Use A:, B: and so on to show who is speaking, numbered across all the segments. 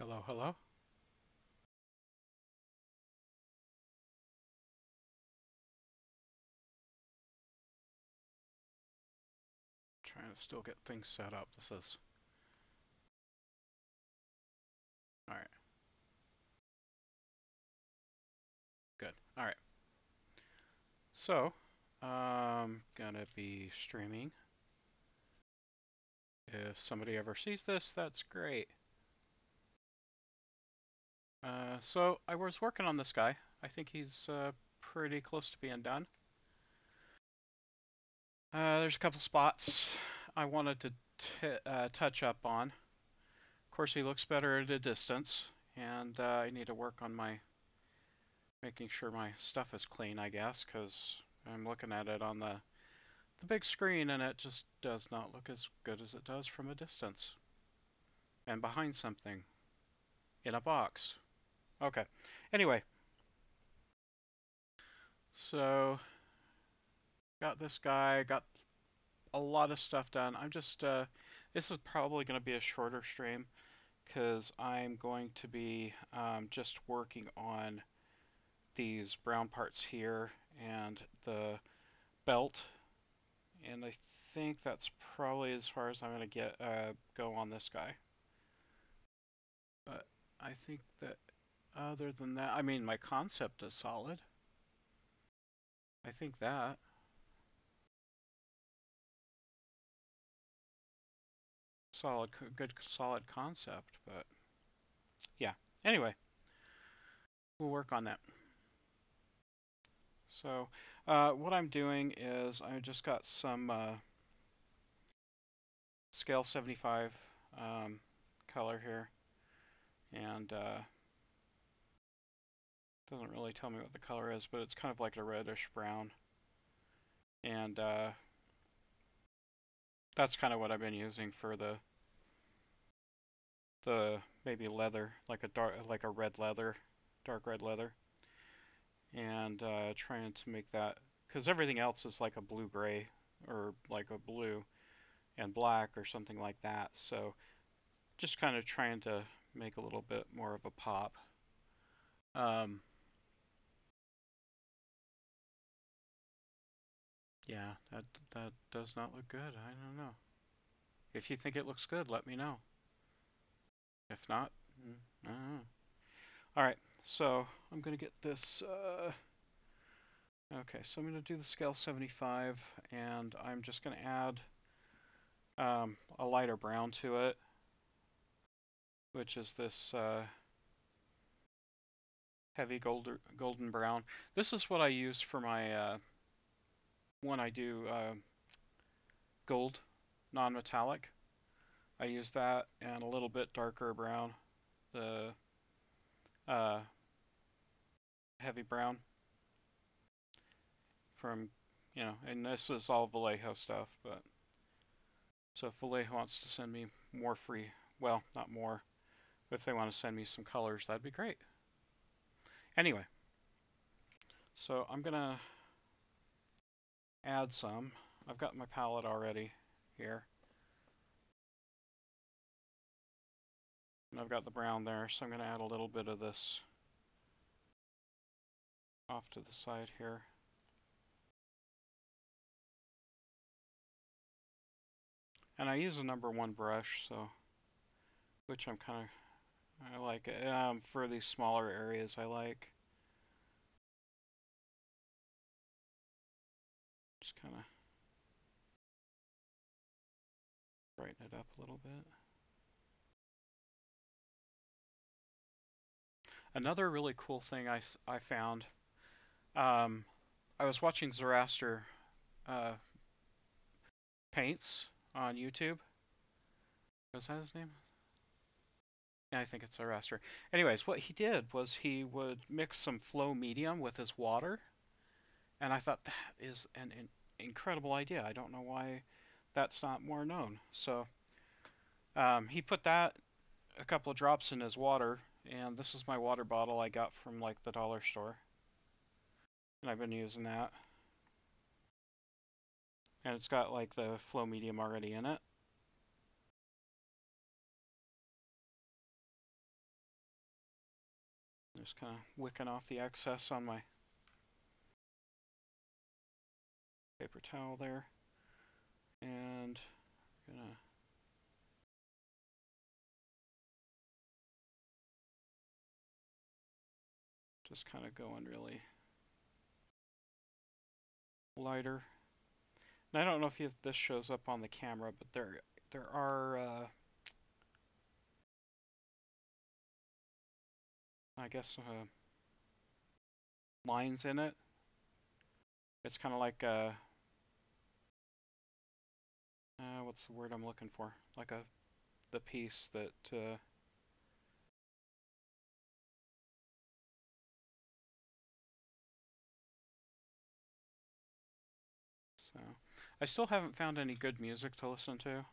A: Hello, hello. Trying to still get things set up. This is all right. Good. All right. So, gonna be streaming. If somebody ever sees this, that's great. So I was working on this guy. I think he's pretty close to being done. There's a couple spots I wanted to touch up on. Of course, he looks better at a distance, and I need to work on my making sure my stuff is clean, I guess, because I'm looking at it on the big screen and it just does not look as good as it does from a distance. And behind something. In a box. Okay. Anyway, so got this guy, got a lot of stuff done. This is probably going to be a shorter stream because I'm going to be just working on these brown parts here and the belt. And I think that's probably as far as I'm going to go on this guy. But I think that other than that, I mean, my concept is solid. I think that. Good, solid concept. But yeah. Anyway, we'll work on that. So, what I'm doing is I just got some scale 75 color here, and doesn't really tell me what the color is, but it's kind of like a reddish brown, and that's kind of what I've been using for the maybe leather, like like a red leather, dark red leather, and trying to make that because everything else is like a blue gray or like a blue and black or something like that. So just kind of trying to make a little bit more of a pop. Um, yeah, that does not look good. I don't know. If you think it looks good, let me know. If not, I don't know. All right, so I'm gonna get this. Okay, so I'm gonna do the scale 75, and I'm just gonna add a lighter brown to it, which is this heavy golden brown. This is what I use for my when I do gold non-metallic. I use that and a little bit darker brown, the uh, heavy brown from, and this is all Vallejo stuff, but so if Vallejo wants to send me more free, well, not more, but if they want to send me some colors, that'd be great. Anyway, so I'm gonna add some. I've got my palette already here, and I've got the brown there, so I'm gonna add a little bit of this off to the side here. And I use a number 1 brush, so which I like it. For these smaller areas I like. Just kind of brighten it up a little bit. Another really cool thing I found, um, I was watching Zoroaster uh, paints on YouTube. Was that his name? Yeah, I think it's Zoroaster. Anyways, what he did was he would mix some flow medium with his water, and I thought that is an incredible idea. I don't know why that's not more known. So he put that a couple of drops in his water, and this is my water bottle I got from like the dollar store, and I've been using that. And it's got like the flow medium already in it. Just kind of wicking off the excess on my paper towel there. And gonna just kind of going really lighter. And I don't know if this shows up on the camera, but there are I guess lines in it. It's kind of like what's the word I'm looking for? Like the piece that so I still haven't found any good music to listen to.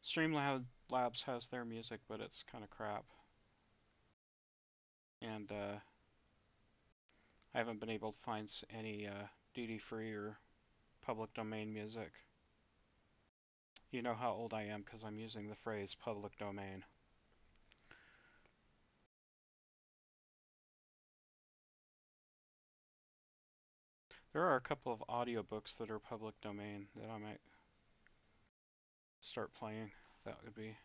A: Streamlabs has their music, but it's kind of crap, and I haven't been able to find any duty-free or public domain music. You know how old I am because I'm using the phrase public domain. There are a couple of audiobooks that are public domain that I might start playing. That would be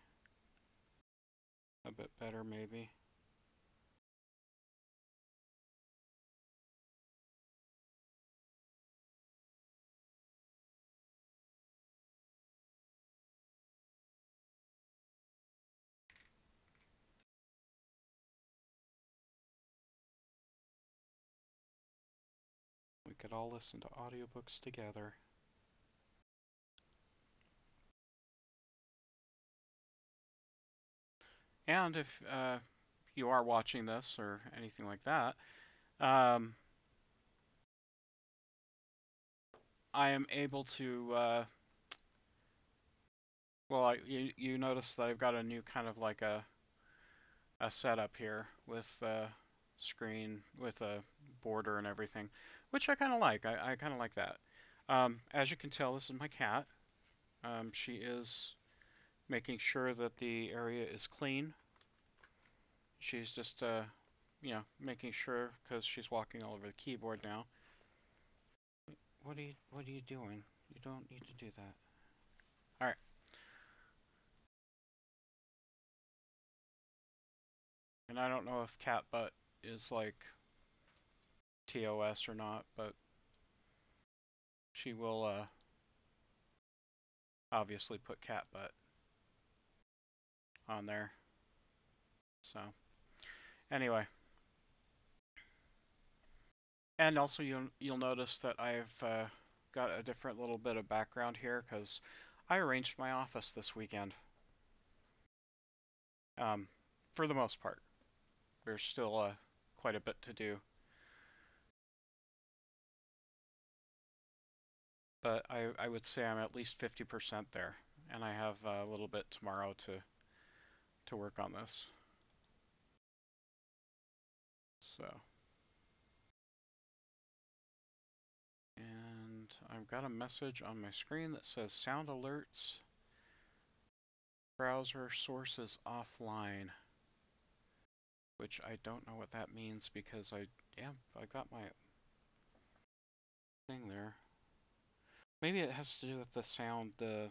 A: a bit better, maybe. We could all listen to audiobooks together. And if you are watching this or anything like that, um, I am able to. Well, you notice that I've got a new kind of like a setup here with screen with a border and everything, which I kind of like. I kind of like that. As you can tell, this is my cat. She is making sure that the area is clean. She's just, making sure because she's walking all over the keyboard now. What are you doing? You don't need to do that. All right. And I don't know if cat butt is like TOS or not, but she will obviously put cat butt on there. So anyway, and also you'll notice that I've got a different little bit of background here because I arranged my office this weekend. Um, for the most part, there's still quite a bit to do, but I would say I'm at least 50% there, and I have a little bit tomorrow to work on this. So, and I've got a message on my screen that says sound alerts, browser sources offline, which I don't know what that means because I got my thing there. Maybe it has to do with the sound, the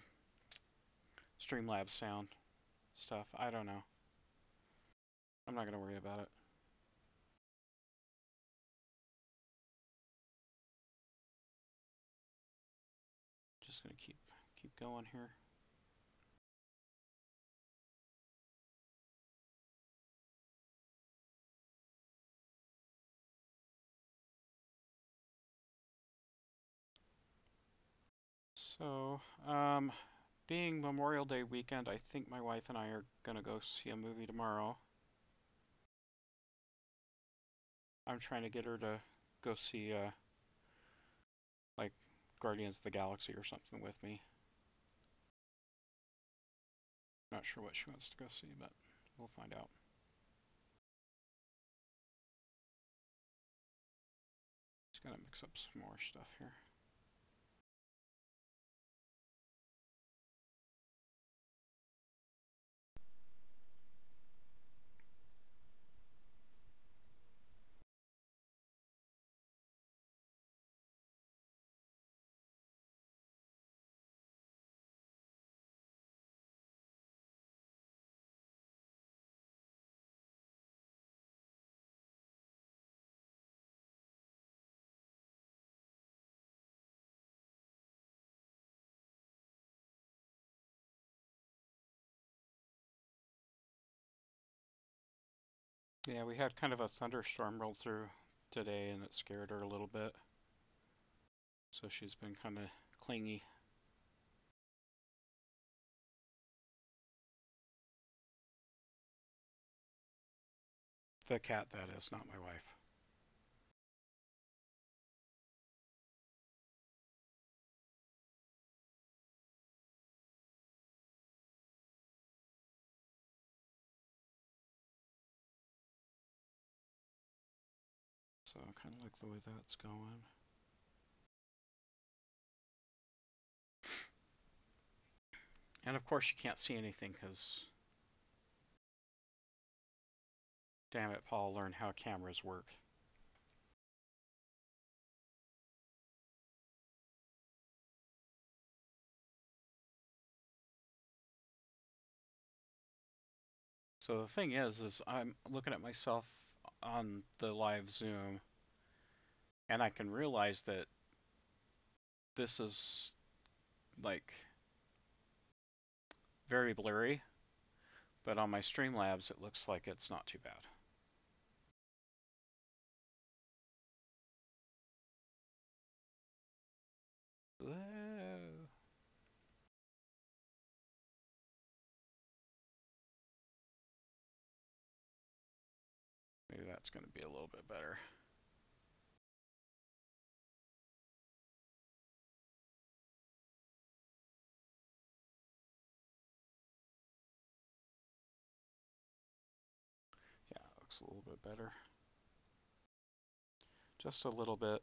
A: Streamlabs sound stuff. I don't know. I'm not gonna worry about it. Just gonna keep going here. So, being Memorial Day weekend, I think my wife and I are gonna go see a movie tomorrow. I'm trying to get her to go see like Guardians of the Galaxy or something with me. Not sure what she wants to go see, but we'll find out. Just gonna mix up some more stuff here. Yeah, we had kind of a thunderstorm roll through today and it scared her a little bit. So she's been kind of clingy. The cat, that is, not my wife. So I kind of like the way that's going. And of course you can't see anything because, damn it, Paul learned how cameras work. So the thing is I'm looking at myself on the live Zoom, and I can realize that this is like very blurry, but on my Streamlabs it looks like it's not too bad. Whoa. Maybe that's going to be a little bit better. Yeah, it looks a little bit better. Just a little bit.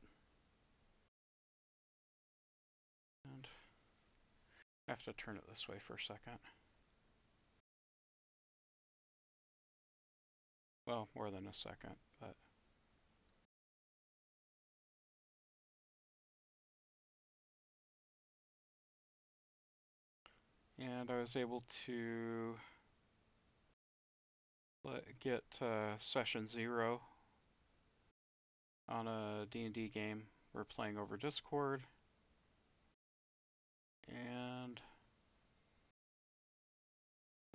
A: And I have to turn it this way for a second. Well, more than a second, but and I was able to get session 0 on a D&D game we're playing over Discord. And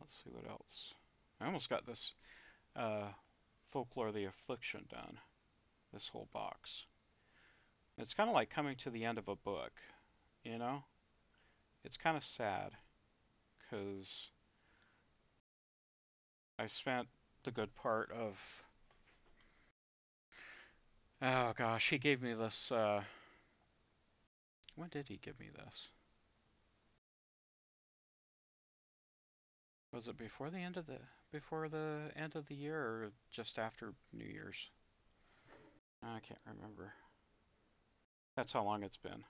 A: let's see what else. I almost got this Folklore of the Affliction done, this whole box. It's kind of like coming to the end of a book, you know? It's kind of sad because I spent the good part of, oh gosh, he gave me this, when did he give me this? Was it before the end of the year or just after New Year's? I can't remember. That's how long it's been.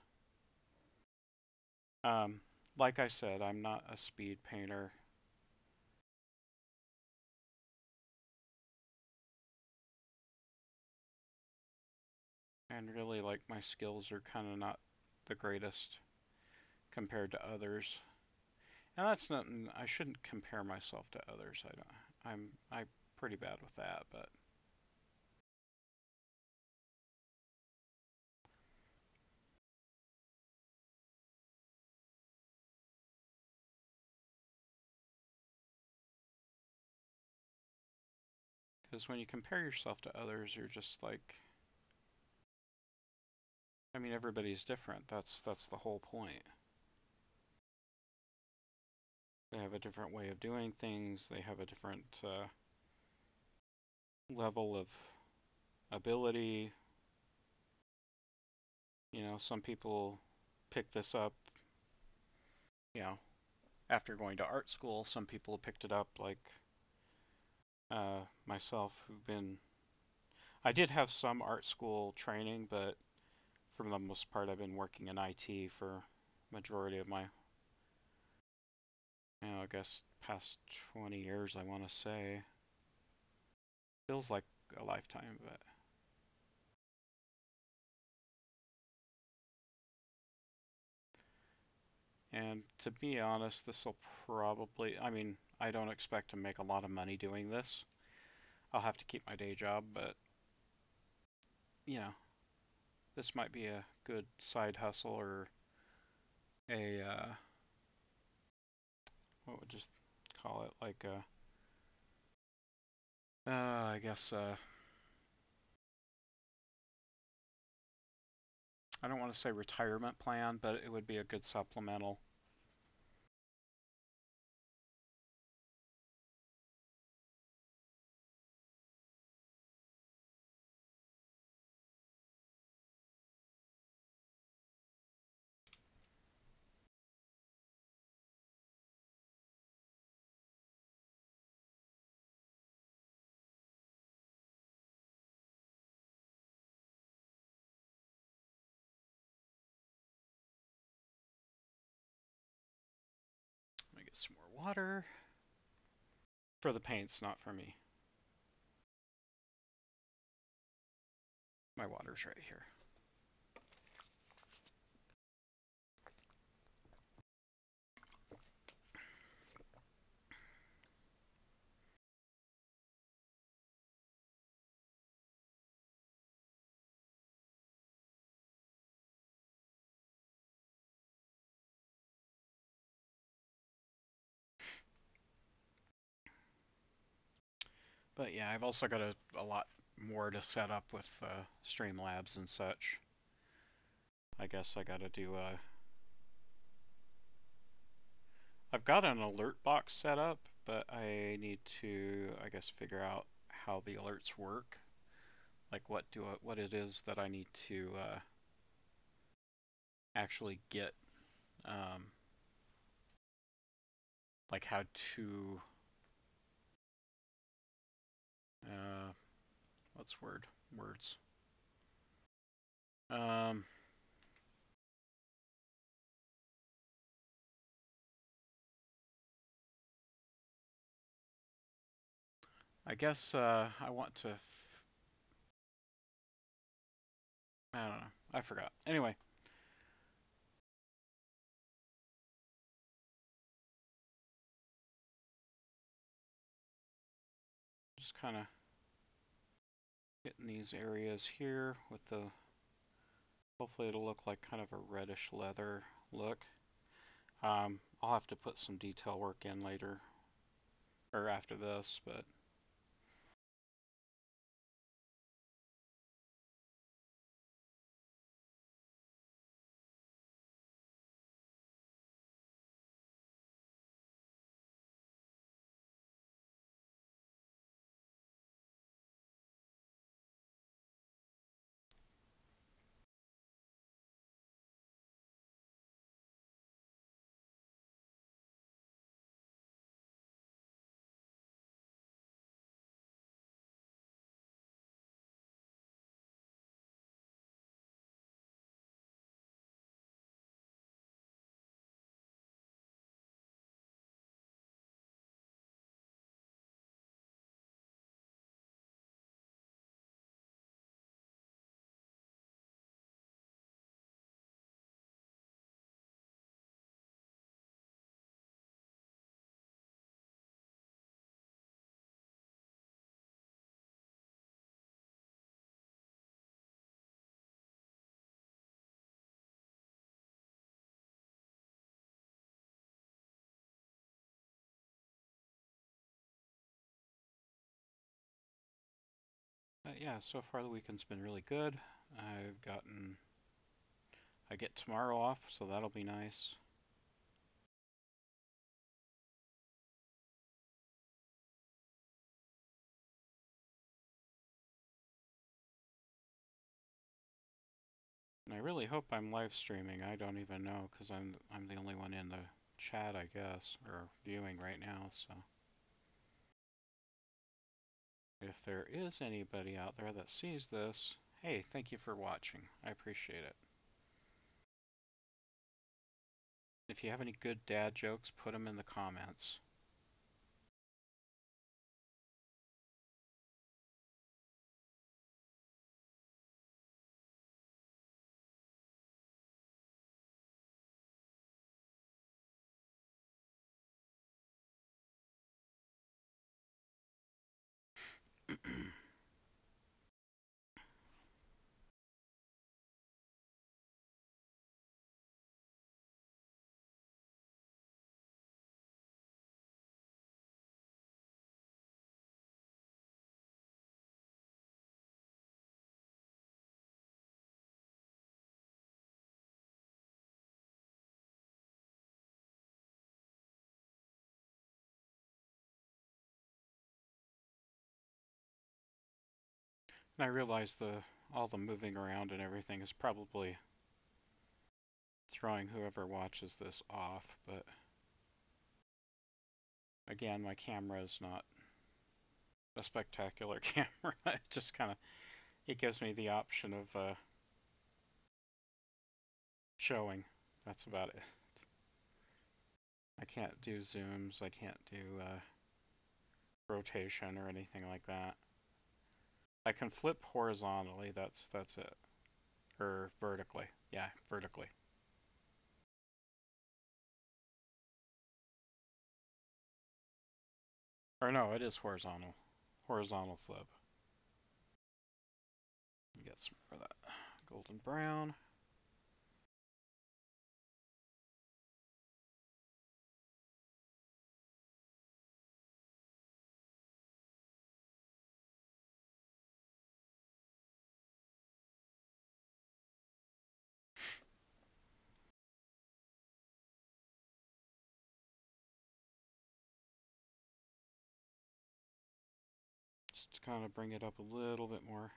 A: Um, like I said, I'm not a speed painter. And really, like, my skills are kind of not the greatest compared to others. And that's nothing. I shouldn't compare myself to others. I don't. I'm pretty bad with that, but because when you compare yourself to others, you're just like, I mean, everybody's different. That's the whole point. They have a different way of doing things. They have a different level of ability. You know, some people pick this up, you know, after going to art school. Some people picked it up like myself, who've been. I did have some art school training, but for the most part, I've been working in IT for majority of my, I guess, past 20 years. I want to say feels like a lifetime, but and to be honest, this will probably. I mean, I don't expect to make a lot of money doing this. I'll have to keep my day job, but you know, this might be a good side hustle or a what would just call it like I guess I don't want to say retirement plan, but it would be a good supplemental. Let me get some more water. For the paints, not for me. My water's right here. But yeah, I've also got a lot more to set up with Streamlabs and such. I guess I gotta do I've got an alert box set up, but I need to, I guess, figure out how the alerts work. Like what it is that I need to actually get, um, like how to, uh, what's words. Um, I guess I want to. I don't know. I forgot. Anyway, just kind of getting these areas here with the. Hopefully, it'll look like kind of a reddish leather look. I'll have to put some detail work in later or after this, but yeah, so far the weekend's been really good. I've gotten, I get tomorrow off, so that'll be nice. And I really hope I'm live streaming. I don't even know because I'm the only one in the chat, I guess, or viewing right now. So if there is anybody out there that sees this, hey, thank you for watching. I appreciate it. If you have any good dad jokes, put them in the comments. And I realize all the moving around and everything is probably throwing whoever watches this off, but again, my camera is not a spectacular camera. It just kind of it gives me the option of showing. That's about it. I can't do zooms. I can't do rotation or anything like that. I can flip horizontally. That's it. Or vertically. Yeah, vertically. Or no, it is horizontal. Horizontal flip. Get some more of that golden brown. Just to kind of bring it up a little bit more.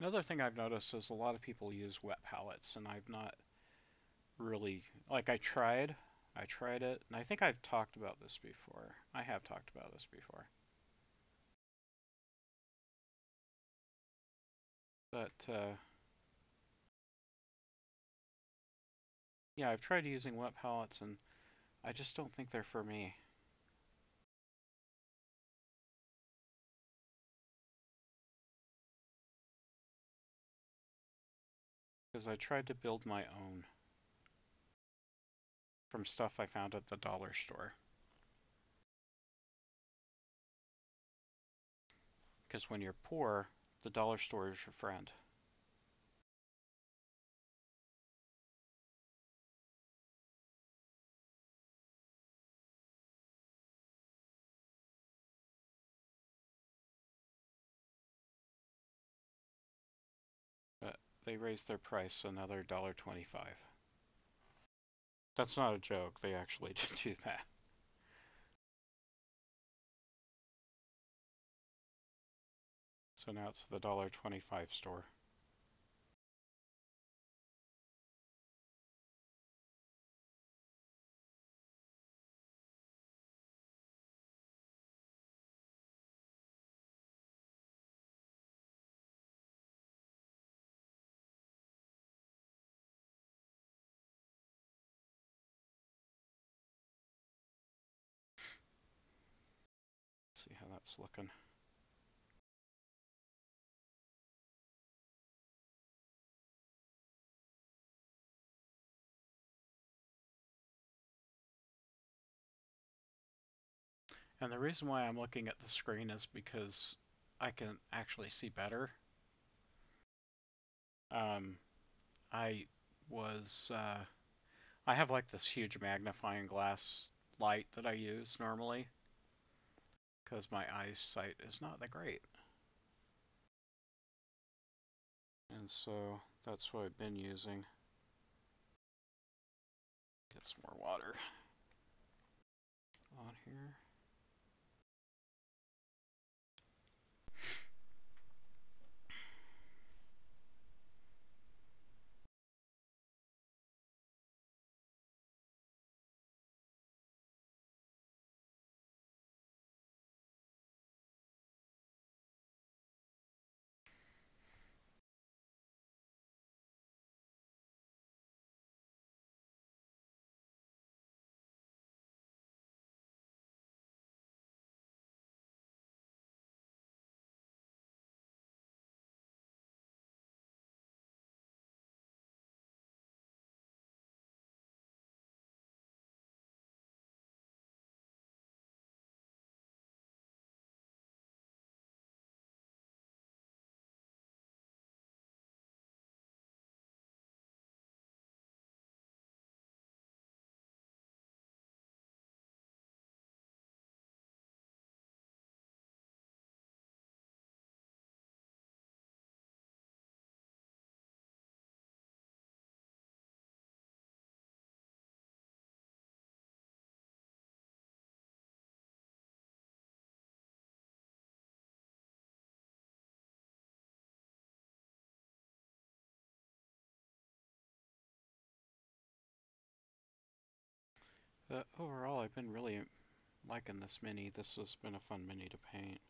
A: Another thing I've noticed is a lot of people use wet palettes, and I've not really like I tried it, and I think I've talked about this before. I have talked about this before. But yeah, I've tried using wet palettes, and I just don't think they're for me. Because I tried to build my own from stuff I found at the dollar store. Because when you're poor, the dollar store is your friend. But they raised their price another $1.25. That's not a joke. They actually did do that. So now it's the $1.25 store. Let's see how that's looking. And the reason why I'm looking at the screen is because I can actually see better. Um, I was I have like this huge magnifying glass light that I use normally because my eyesight is not that great. And so that's what I've been using. Get some more water on here. But overall, I've been really liking this mini. This has been a fun mini to paint.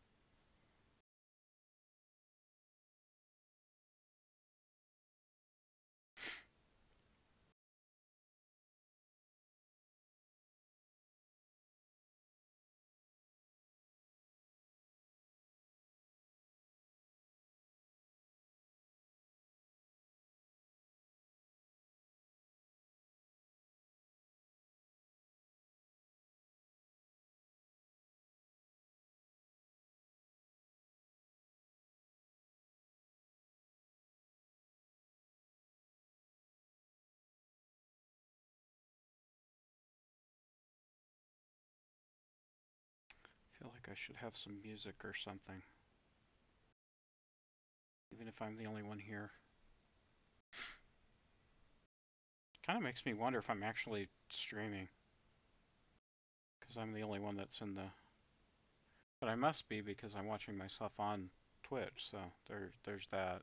A: I feel like I should have some music or something, even if I'm the only one here. Kind of makes me wonder if I'm actually streaming, because I'm the only one that's in the. But I must be because I'm watching myself on Twitch, so there's that.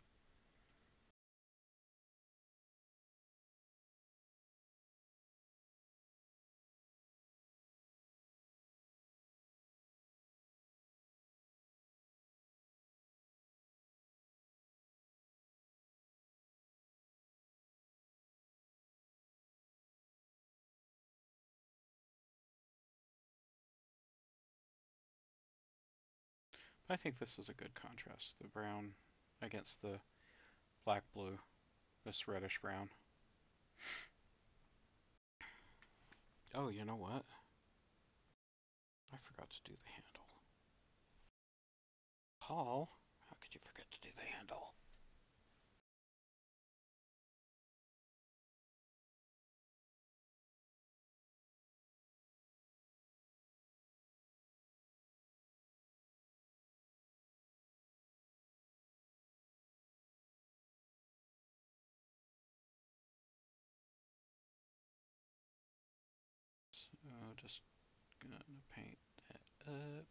A: I think this is a good contrast. The brown against the black blue, this reddish brown. Oh, you know what? I forgot to do the handle. Paul, how could you forget to do the handle? So just gonna paint that up.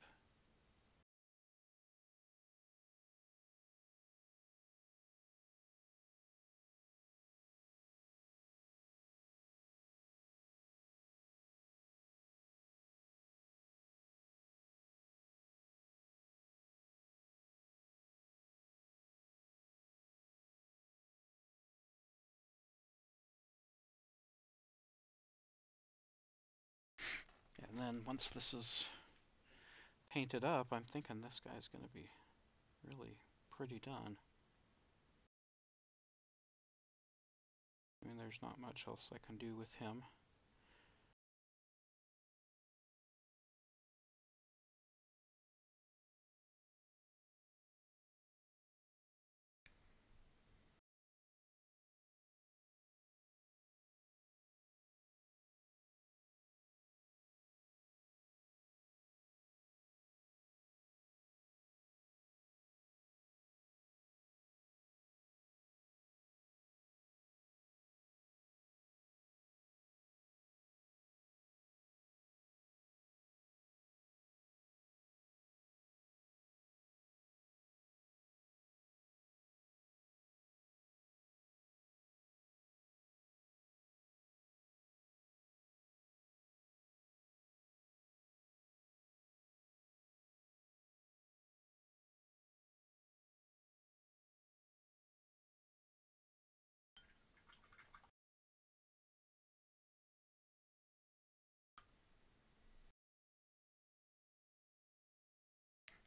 A: And then once this is painted up, I'm thinking this guy's gonna be really pretty done. I mean, there's not much else I can do with him.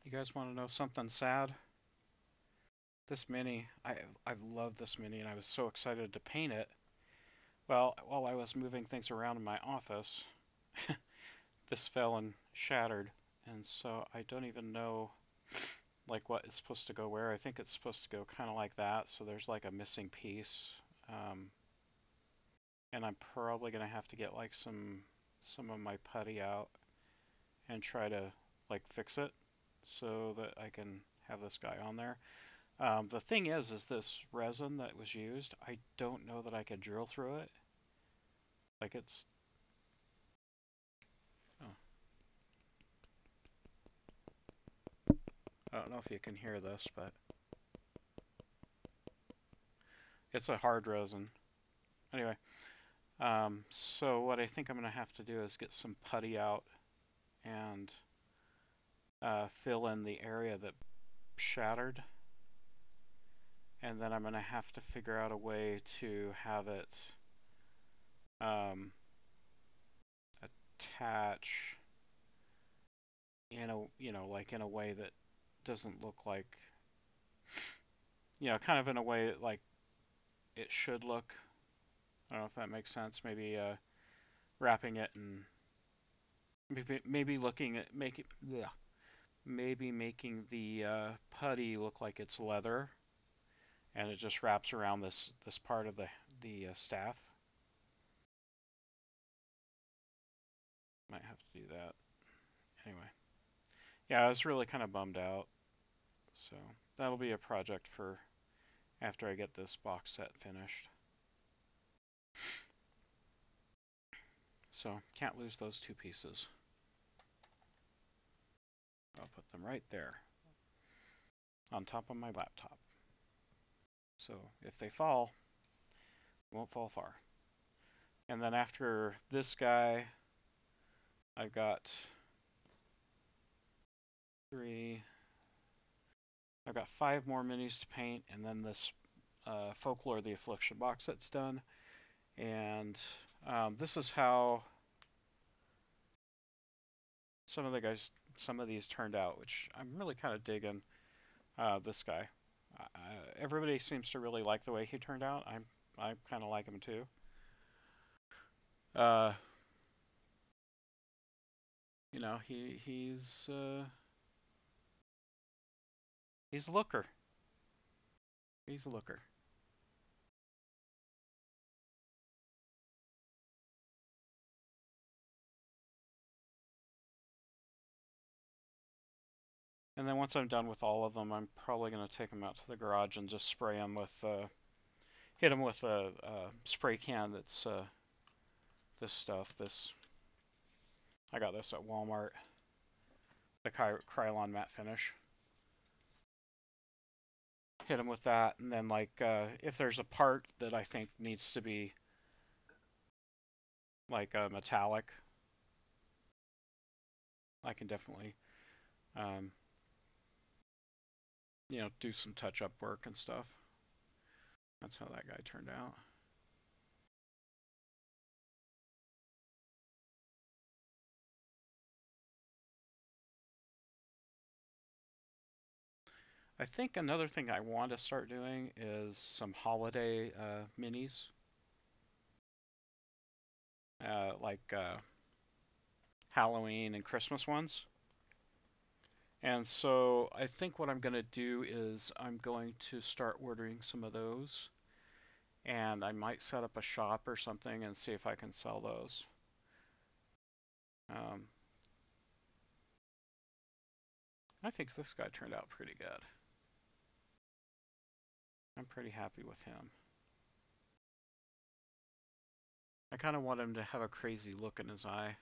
A: You guys want to know something sad? This mini, I've loved this mini, and I was so excited to paint it. Well, while I was moving things around in my office, this fell and shattered, and so I don't even know like what is supposed to go where. I think it's supposed to go kind of like that, so there's like a missing piece, um, and I'm probably gonna have to get like some of my putty out and try to like fix it so that I can have this guy on there. The thing is this resin that was used, I don't know that I could drill through it. Like it's, oh, I don't know if you can hear this, but it's a hard resin. Anyway, So what I think I'm going to have to do is get some putty out and fill in the area that shattered, and then I'm going to have to figure out a way to have it um, attach in a like in a way that doesn't look like kind of in a way that, like, it should look. I don't know if that makes sense. Maybe wrapping it and maybe looking at making yeah, maybe making the putty look like it's leather and it just wraps around this part of the staff. Might have to do that anyway. Yeah, I was really kind of bummed out, so that'll be a project for after I get this box set finished. So can't lose those two pieces. I'll put them right there on top of my laptop. So if they fall, they won't fall far. And then after this guy, I've got three. I've got 5 more minis to paint, and then this Folklore of the Affliction box set's done. And this is how some of these turned out, which I'm really kind of digging. This guy, everybody seems to really like the way he turned out. I kind of like him too. Uh, he's a looker. He's a looker. And then once I'm done with all of them, I'm probably going to take them out to the garage and just spray them with, hit them with a spray can that's this stuff. I got this at Walmart, the Krylon matte finish. Hit them with that, and then like if there's a part that I think needs to be like metallic, I can definitely um, do some touch-up work and stuff. That's how that guy turned out. I think another thing I want to start doing is some holiday minis, like Halloween and Christmas ones. And so I think what I'm going to do is I'm going to start ordering some of those, and I might set up a shop or something and see if I can sell those. Um, I think this guy turned out pretty good. I'm pretty happy with him. I kind of want him to have a crazy look in his eye,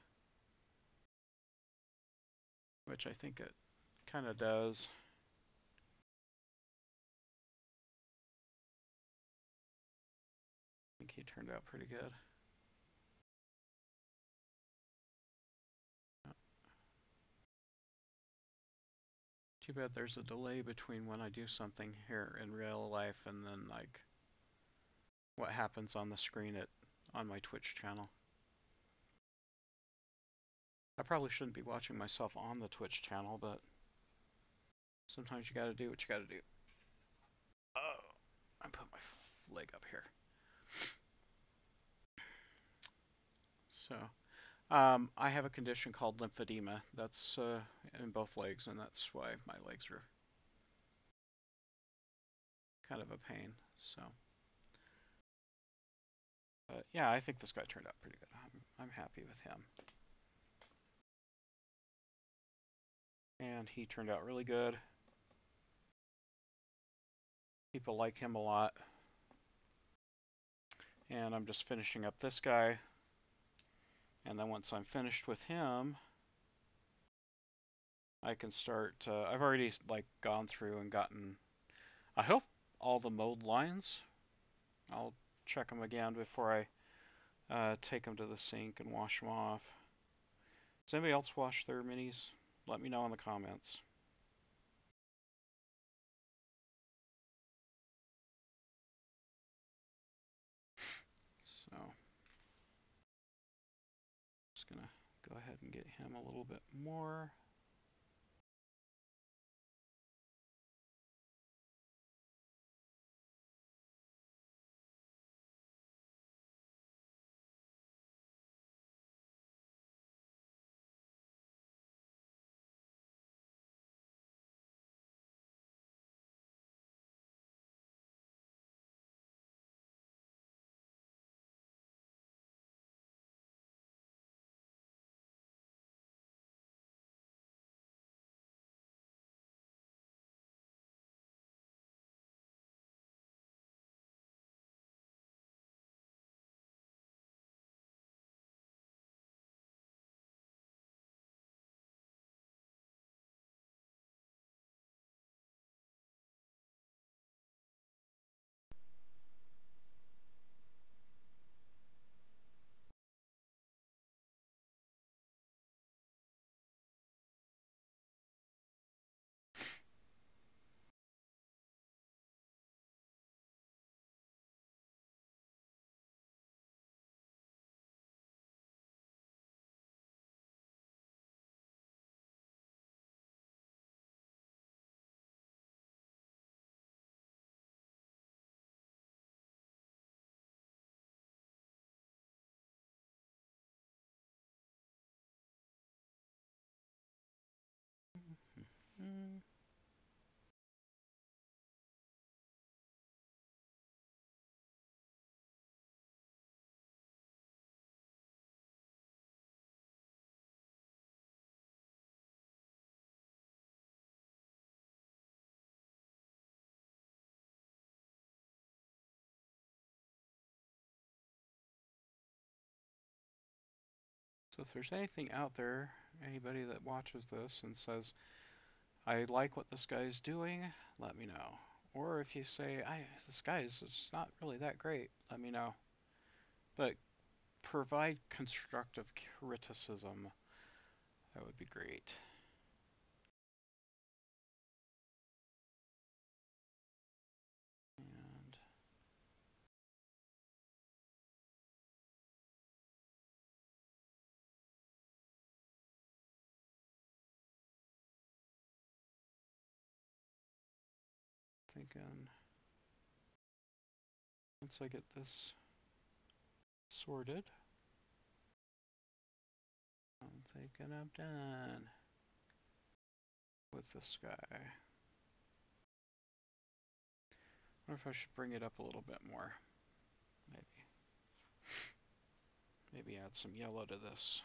A: which I think it kind of does. I think he turned out pretty good. Too bad there's a delay between when I do something here in real life and then like what happens on the screen on my Twitch channel. I probably shouldn't be watching myself on the Twitch channel, but sometimes you gotta do what you gotta do. Oh, I put my leg up here. So, I have a condition called lymphedema. That's in both legs, and that's why my legs are kind of a pain. So, but yeah, I think this guy turned out pretty good. I'm happy with him, and he turned out really good. People like him a lot. And I'm just finishing up this guy. And then once I'm finished with him, I can start. I've already like gone through and gotten, I hope, all the mode lines. I'll check them again before I take them to the sink and wash them off. Does anybody else wash their minis? Let me know in the comments. So, just gonna go ahead and get him a little bit more. Mm. So if there's anything out there, anybody that watches this and says, I like what this guy's doing, let me know. Or if you say, this guy's it's not really that great, let me know. But provide constructive criticism. That would be great. And thinking once I get this sorted, I'm thinking I'm done with this guy. I wonder if I should bring it up a little bit more. Maybe. Maybe add some yellow to this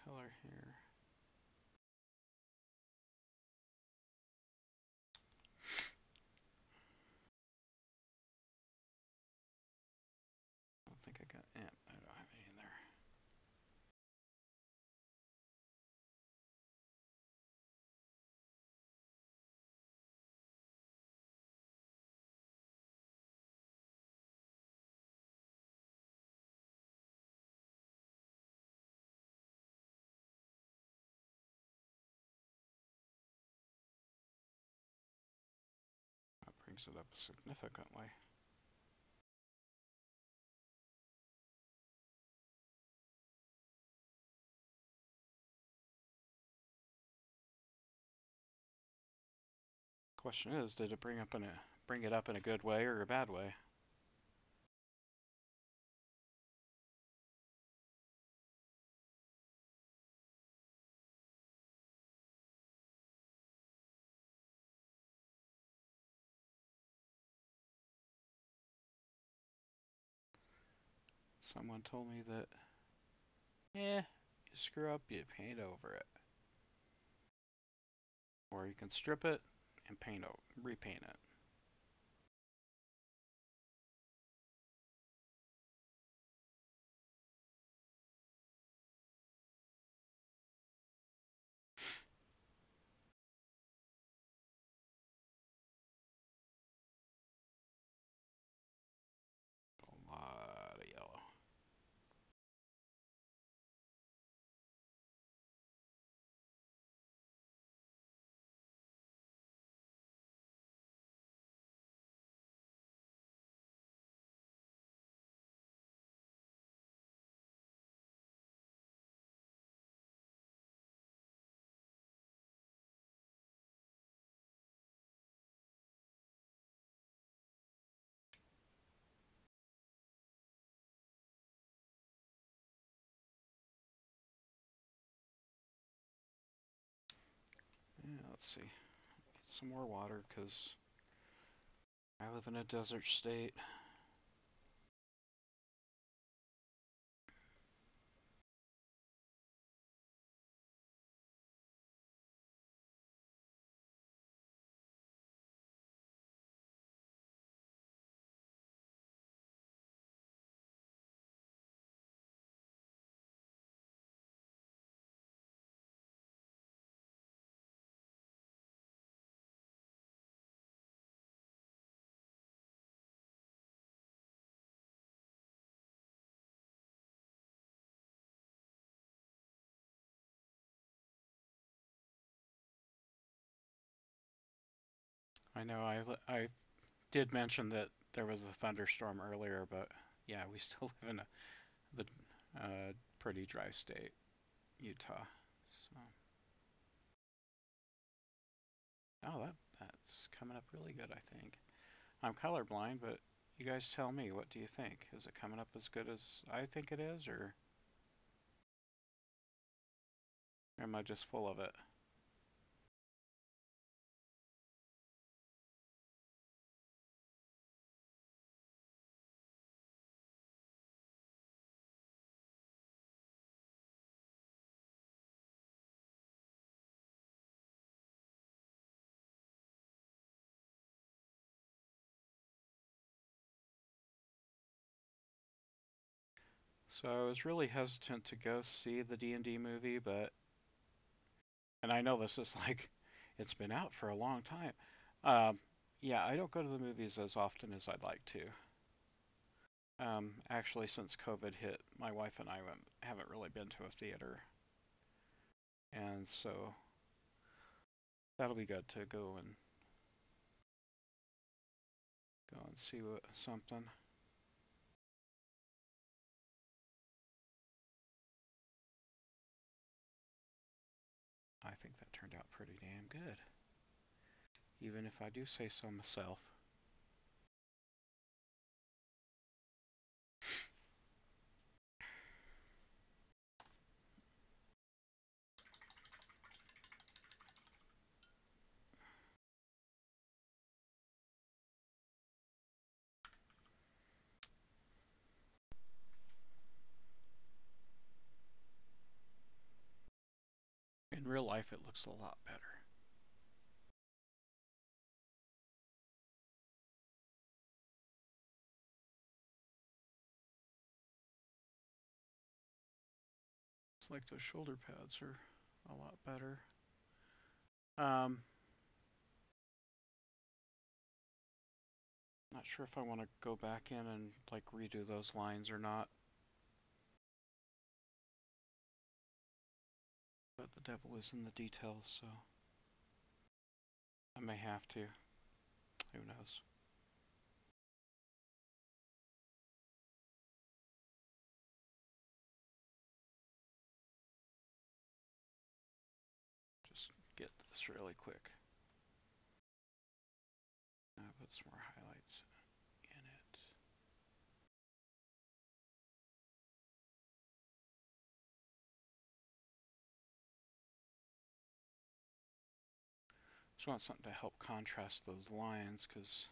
A: color here. I don't think I got it. I don't have any in there. That brings it up significantly. Question is, did it bring it up in a good way or a bad way? Someone told me that, you screw up, you paint over it. Or you can strip it and repaint it. A lot of let's see. Get some more water because I live in a desert state. I know I did mention that there was a thunderstorm earlier, but yeah, we still live in the pretty dry state, Utah. So, oh, that's coming up really good, I think. I'm colorblind, but you guys tell me, what do you think? Is it coming up as good as I think it is, or am I just full of it? So I was really hesitant to go see the D&D movie, and I know this is like, it's been out for a long time. Um, yeah, I don't go to the movies as often as I'd like to. Actually, since COVID hit, my wife and I haven't really been to a theater, and so that'll be good to go and see something. I think that turned out pretty damn good, even if I do say so myself. In real life, it looks a lot better. It's like the shoulder pads are a lot better. Um, Not sure if I want to go back in and like redo those lines or not, but the devil is in the details, so I may have to. Who knows? Just get this really quick. Put some more highlights in it. Just want something to help contrast those lines because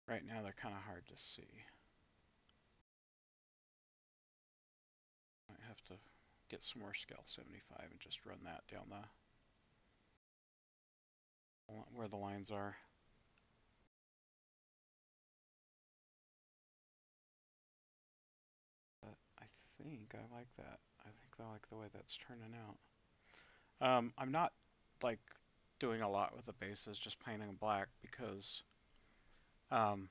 A: right now they're kind of hard to see. I have to get some more scale 75 and just run that down where the lines are. But I think I like that. I think I like the way that's turning out. I'm not like doing a lot with the bases, just painting them black because um,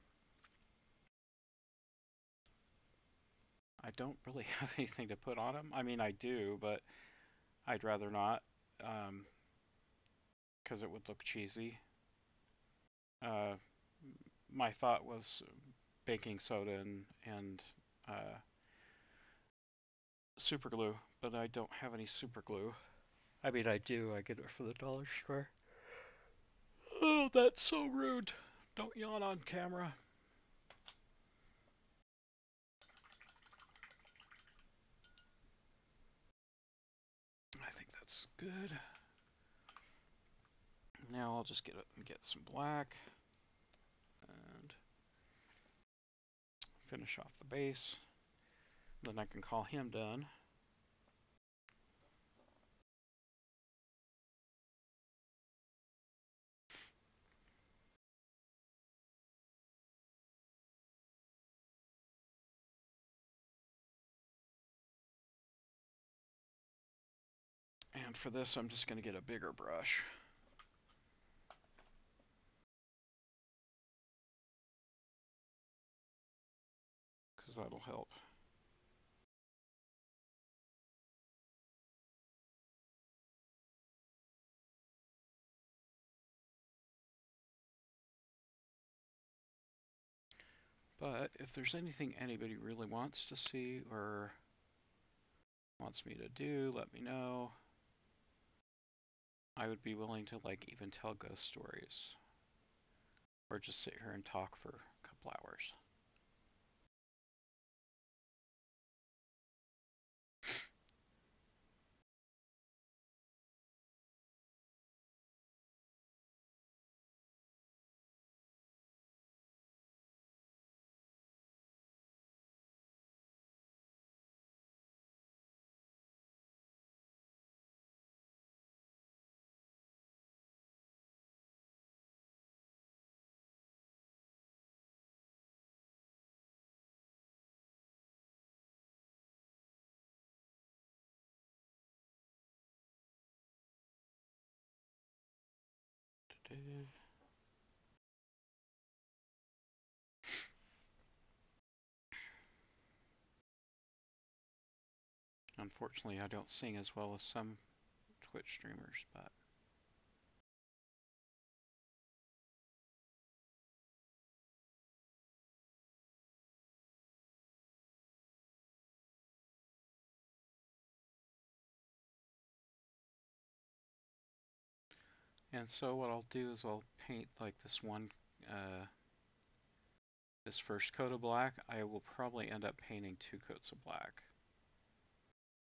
A: I don't really have anything to put on them. I mean, I do, but I'd rather not because it would look cheesy. Uh, my thought was baking soda and super glue, but I don't have any super glue. I mean, I do. I get it from the dollar store. Oh, that's so rude. Don't yawn on camera. I think that's good. Now I'll just get some black and finish off the base. Then I can call him done. And for this, I'm just going to get a bigger brush, because that'll help. But if there's anything anybody really wants to see or wants me to do, let me know. I would be willing to like even tell ghost stories or just sit here and talk for a couple hours. Unfortunately, I don't sing as well as some Twitch streamers, but and so what I'll do is I'll paint like uh, this first coat of black. I will probably end up painting 2 coats of black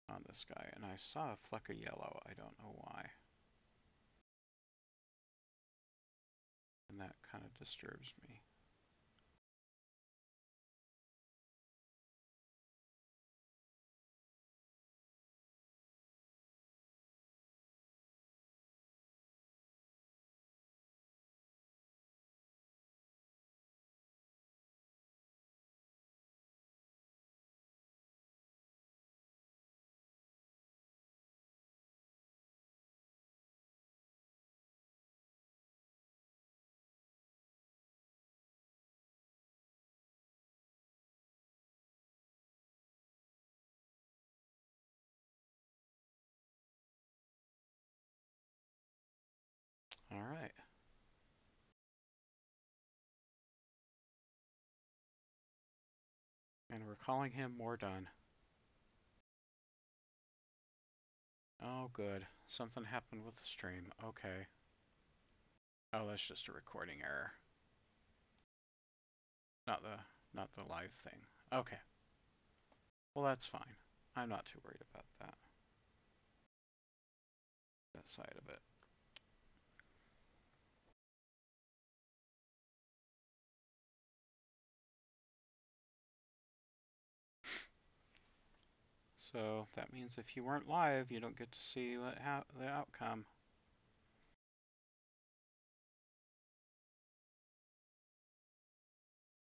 A: on this guy, and I saw a fleck of yellow. I don't know why, and that kind of disturbs me. All right. And we're calling him more done. Oh, good. Something happened with the stream. Okay. Oh, that's just a recording error. Not the not the live thing. Okay. Well, that's fine. I'm not too worried about that side of it. So that means if you weren't live, you don't get to see the outcome.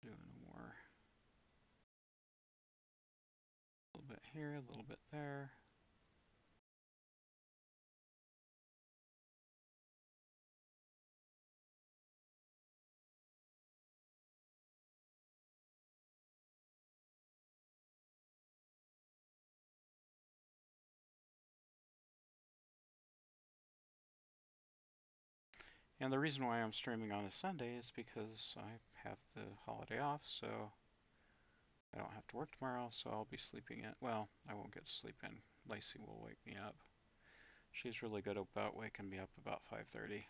A: Doing more. A little bit here, a little bit there. And the reason why I'm streaming on a Sunday is because I have the holiday off, so I don't have to work tomorrow, so I'll be sleeping in. Well, I won't get to sleep in. Lacey will wake me up. She's really good about waking me up about 5:30,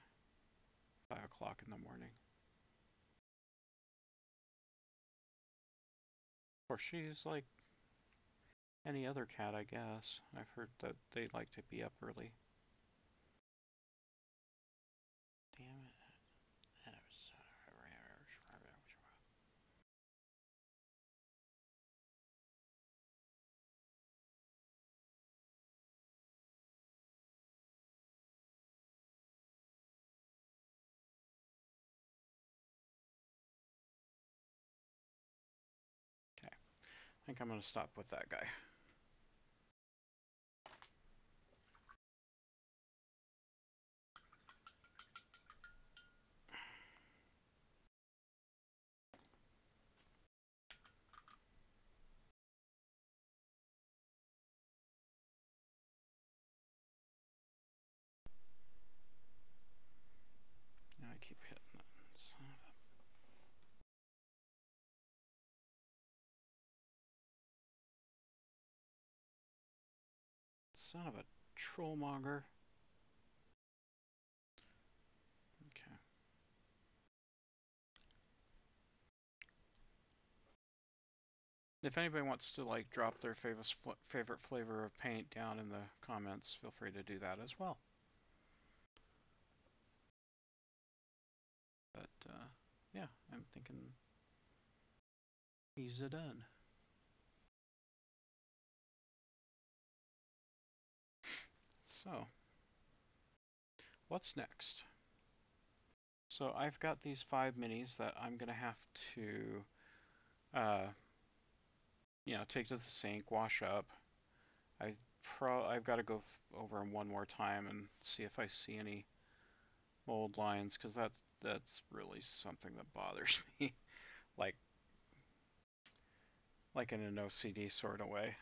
A: 5 o'clock in the morning. Or she's like any other cat, I guess. I've heard that they like to be up early. Damn it. Okay, I think I'm going to stop with that guy. Now I keep hitting that. Son of a trollmonger. Okay. If anybody wants to like drop their favorite flavor of paint down in the comments, feel free to do that as well. But yeah, I'm thinking he's a done. So, what's next? So I've got these 5 minis that I'm gonna have to, uh, take to the sink, wash up. I've got to go over them one more time and see if I see any mold lines, because that's really something that bothers me, like in an OCD sort of way.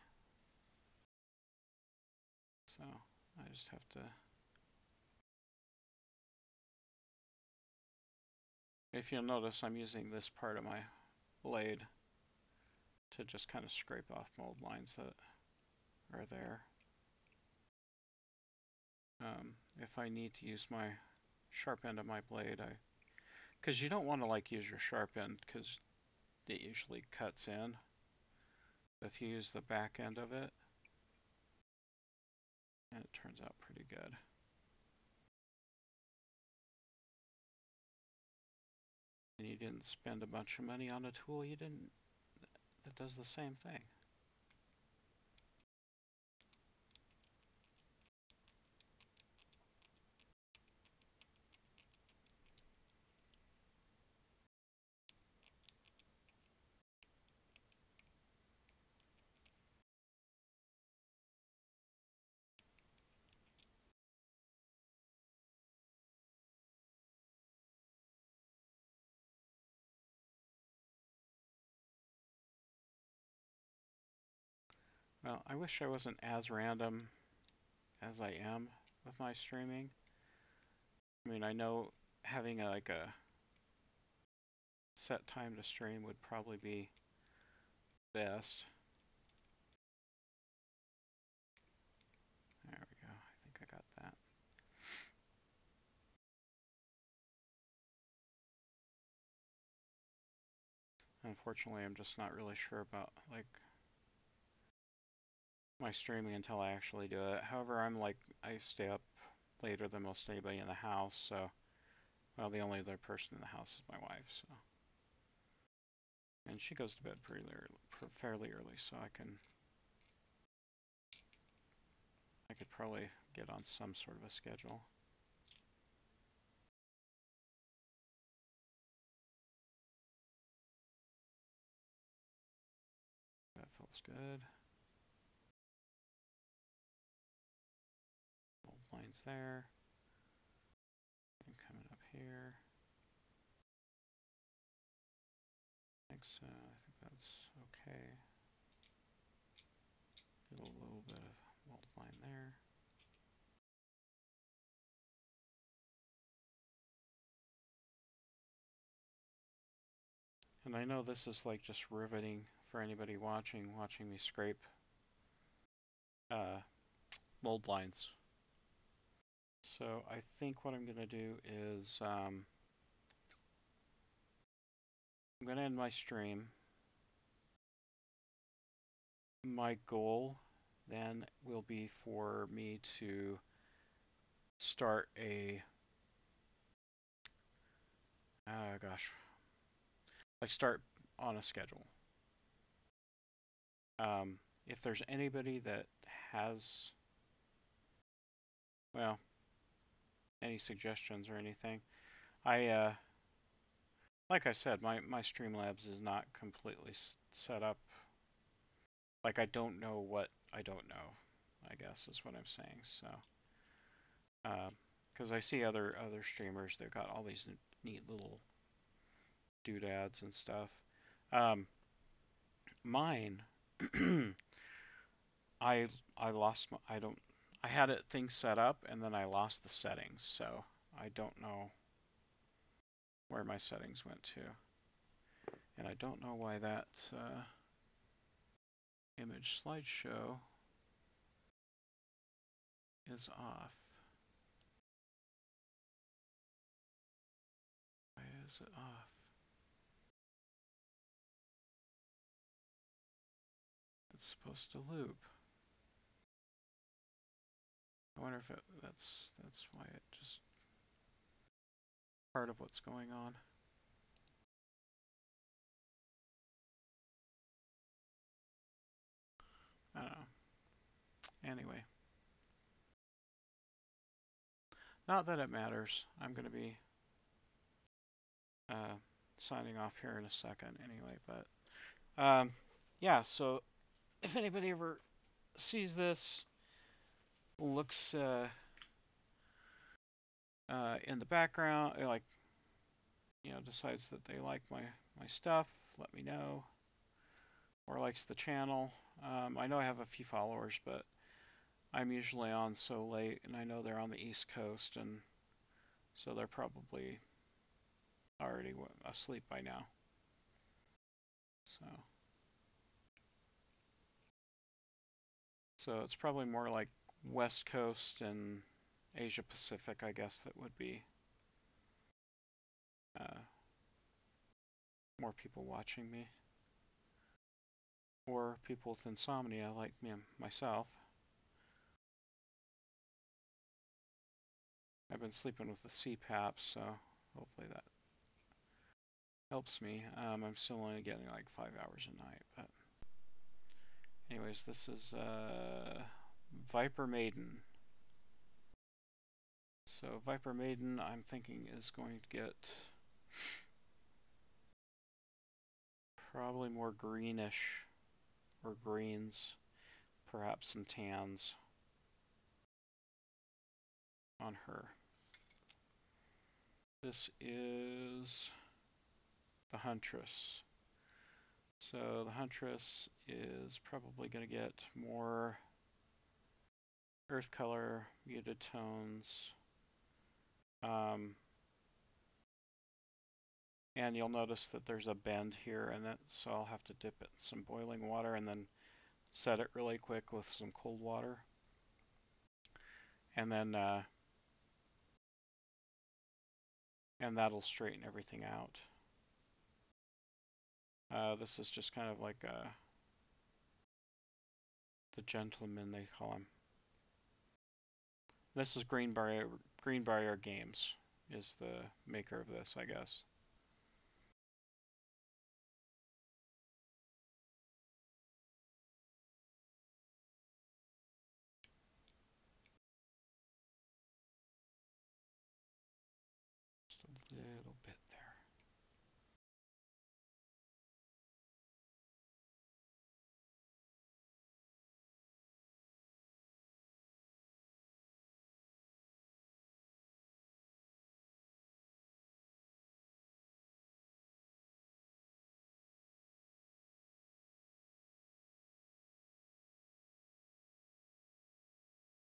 A: So I just have to. If you'll notice, I'm using this part of my blade to just kind of scrape off mold lines that are there. If I need to use my sharp end of my blade, because you don't want to like use your sharp end because it usually cuts in. If you use the back end of it, and it turns out pretty good. And you didn't spend a bunch of money on a tool that does the same thing. Well, I wish I wasn't as random as I am with my streaming. I mean, I know having like a set time to stream would probably be best. There we go. I think I got that. Unfortunately, I'm just not really sure about like my streaming until I actually do it. However, I stay up later than most anybody in the house, so well, the only other person in the house is my wife, so. And she goes to bed fairly early, so I could probably get on some sort of a schedule. That feels good. Old lines there. And coming up here. I think so. I think that's okay. Get a little bit of mold line there. And I know this is like just riveting for anybody watching me scrape mold lines. So I think what I'm going to do is I'm going to end my stream. My goal then will be for me to start a Gosh, like start on a schedule. If there's anybody that has, well, any suggestions or anything, I like I said, my Streamlabs is not completely set up. Like I don't know what I don't know, I guess is what I'm saying. So, because I see other streamers, they've got all these neat little doodads and stuff. Um, Mine, I I lost my, I don't I had it things set up and then I lost the settings, so I don't know where my settings went to, and I don't know why that image slideshow is off. Why is it off? It's supposed to loop. I wonder if that's why it just part of what's going on. I don't know. Anyway, not that it matters. I'm going to be uh, signing off here in a second anyway, but yeah. So if anybody ever sees this, looks in the background, like decides that they like my stuff, let me know, or likes the channel. I know I have a few followers, but I'm usually on so late, and I know they're on the East Coast, and so they're probably already asleep by now. So it's probably more like West Coast and Asia Pacific, I guess, that would be uh, more people watching me, or people with insomnia like me myself. I've been sleeping with the CPAP, so hopefully that helps me. I'm still only getting like 5 hours a night, but anyways, this is Viper Maiden. So Viper Maiden, I'm thinking is going to get probably more greenish or greens, perhaps some tans on her. This is the Huntress. So the Huntress is probably going to get more earth color, muted tones. And you'll notice that there's a bend here, and so I'll have to dip it in some boiling water and then set it really quick with some cold water. And then and that'll straighten everything out. This is just kind of like the gentleman, they call him. This is Greenbrier Games is the maker of this, I guess. Just a little bit there.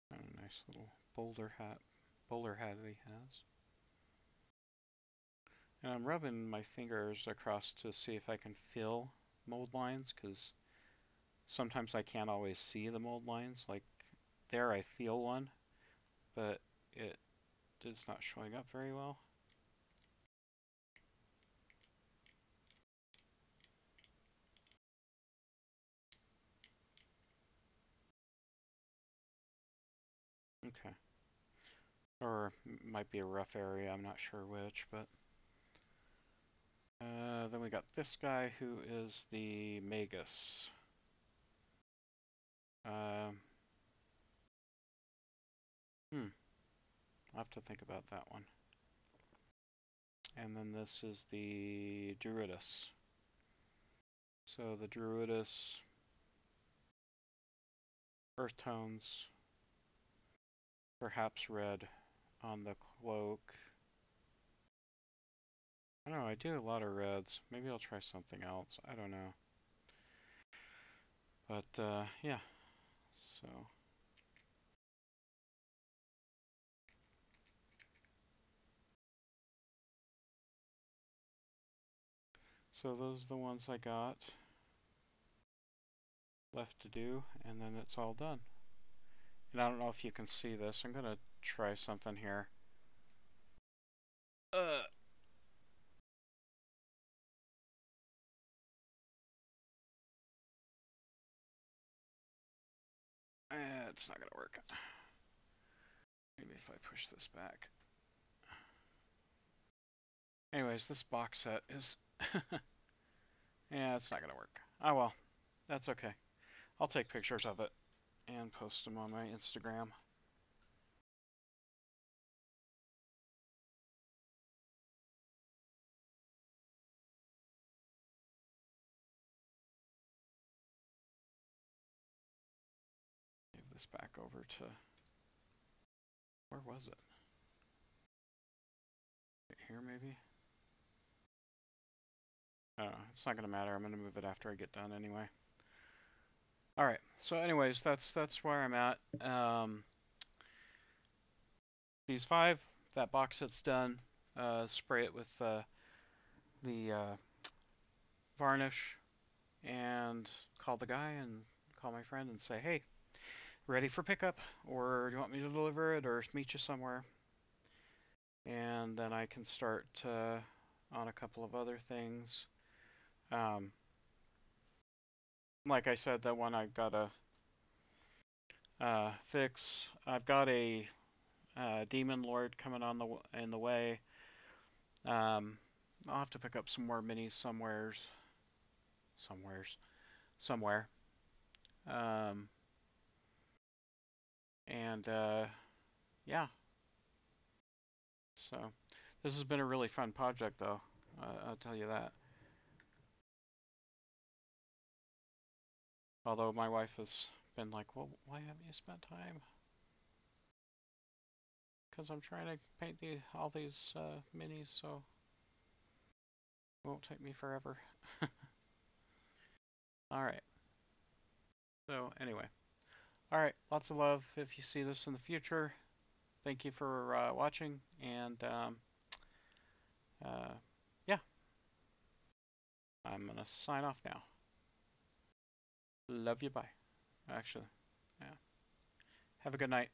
A: And a nice little bowler hat that he has. And I'm rubbing my fingers across to see if I can feel mold lines, because sometimes I can't always see the mold lines. Like there I feel one, but it's not showing up very well. Okay. Or might be a rough area, I'm not sure which, but Then we got this guy who is the Magus. Um, I'll have to think about that one. And then this is the Druidus. So the Druidus, earth tones, perhaps red on the cloak. I don't know, I do a lot of reds. Maybe I'll try something else. I don't know. But yeah, so those are the ones I got left to do, and then it's all done. And I don't know if you can see this. I'm gonna try something here. Uh, it's not gonna work. Maybe if I push this back. Anyways, this box set is yeah, it's not gonna work. Oh well, that's okay. I'll take pictures of it and post them on my Instagram. Give this back over to where was it? Right here maybe? Oh, it's not gonna matter. I'm gonna move it after I get done anyway. All right. So, anyways, that's where I'm at. These five, that box set's done. Spray it with the varnish and call the guy and call my friend and say, hey, ready for pickup, or do you want me to deliver it, or meet you somewhere? And then I can start on a couple of other things. Um, like I said, that one I gotta fix. I've got a demon lord coming on in the way. Um, I'll have to pick up some more minis somewhere. Um, and yeah, so this has been a really fun project, though. I'll tell you that. Although my wife has been like, "Well, why haven't you spent time?" Because I'm trying to paint all these minis, so it won't take me forever. All right. So anyway, all right. Lots of love. If you see this in the future, thank you for watching, and uh, yeah, I'm gonna sign off now. Love you. Bye. Actually, yeah. Have a good night.